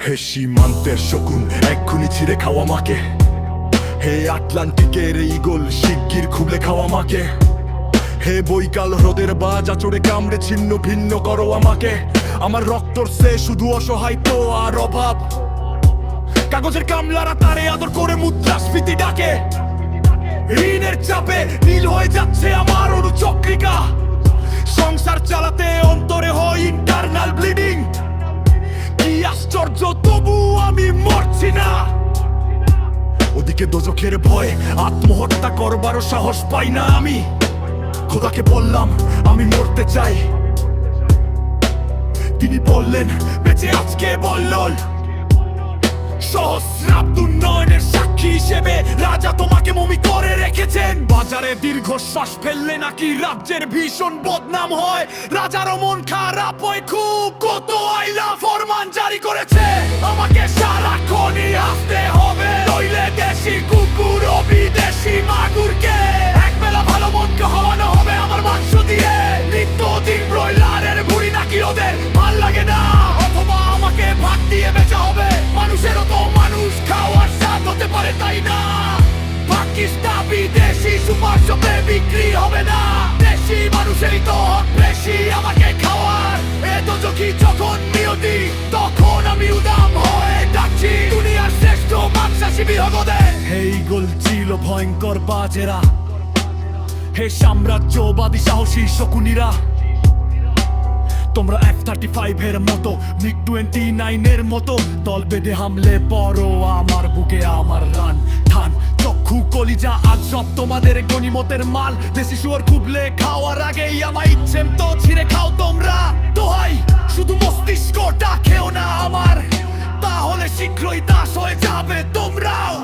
হে সীমান্তের শকুন এক্ষুনি ছিঁড়ে খাওয়া মাকে, হে আটলান্টিকের ঈগল শিগগির খুবলে খাওয়া মাকে, হে বৈকাল হ্রদের বাজ আচড়ে কামড়ে ছিন্ন ভিন্ন করো আমাকে। আমার রক্তর সে শুধু অসহায়িত্ব আর অভাব, কাগজের কামলারা তারে আদর করে মুদ্রাস্ফীতি ডাকে। ঋণের চাপে নীল হয়ে যাচ্ছে আমার অনুচক্রিকা, সংসার চালাতে অন্তরে হয় ইন্টারনাল ব্লিডিং। কি আশ্চর্য তবু আমি মরছি না। ওদিকে দোজখের ভয় আত্মহত্যা করবারও সাহস পাই না আমি। খোদাকে বললাম আমি মরতে চাই, তিনি বললেন বেঁচে আজকে বলল। সহস্রাব্দ উন্নয়নের সাক্ষী হিসেবে রাজা তোমাকে মমি করে রেখেছেন। বাজারে দীর্ঘশ্বাস ফেললে নাকি রাজ্যের ভীষণ বদনাম হয়, রাজারও মন খারাপ হয় খুব। কত আইলা ফরমান জারি করেছে, আমাকে সারাক্ষণই আসতে হবে, নইলে দেশি কুকুর ও বিদেশি মাগুরকে একবেলা ভালো মন খাওয়ানো হবে আমার মাংস দিয়ে। নিত্যদিন ব্রয়লারের ভুঁড়ি নাকি ওদের ভাল লাগে না, অথবা আমাকে ভাগ দিয়ে বেচা হবে। মানুষেরও তো মানুষ খাওয়ার স্বাদ হতে পারে তাই না? পাকিস্তান বিদেশি সুপার শপে বিক্রি হবে না, দেশি মানুষেরই তো হক বেশি আমাকে খাওয়ার। এ তো যখন যখন নিয়তি তখন আমি উদাম হয়ে ডাকছি দুনিয়ার শ্রেষ্ঠ মাংসাশী বিহগদের। হে ঈগল ছিল ভয়ঙ্কর বাজেরা, হে সাম্রাজ্যবাদী সাহসী শকুনিরা, তোমরা F-35 এর মতো MiG-29 এর মতো দল বেঁধে হামলে পড়ো আমার বুকে। আমার রান ঠান চক্ষু কলিজা আজ সব তোমাদের গনিমতের মাল। দেশি শুয়োর খুবলে খাওয়ার আগেই আমার ইচ্ছে তো ছিঁড়ে খাও তোমরা। দোহাই শুধু মস্তিষ্কটা খেও না আমার, তাহলে শীঘ্রই দাস হয়ে যাবে তোমরাও।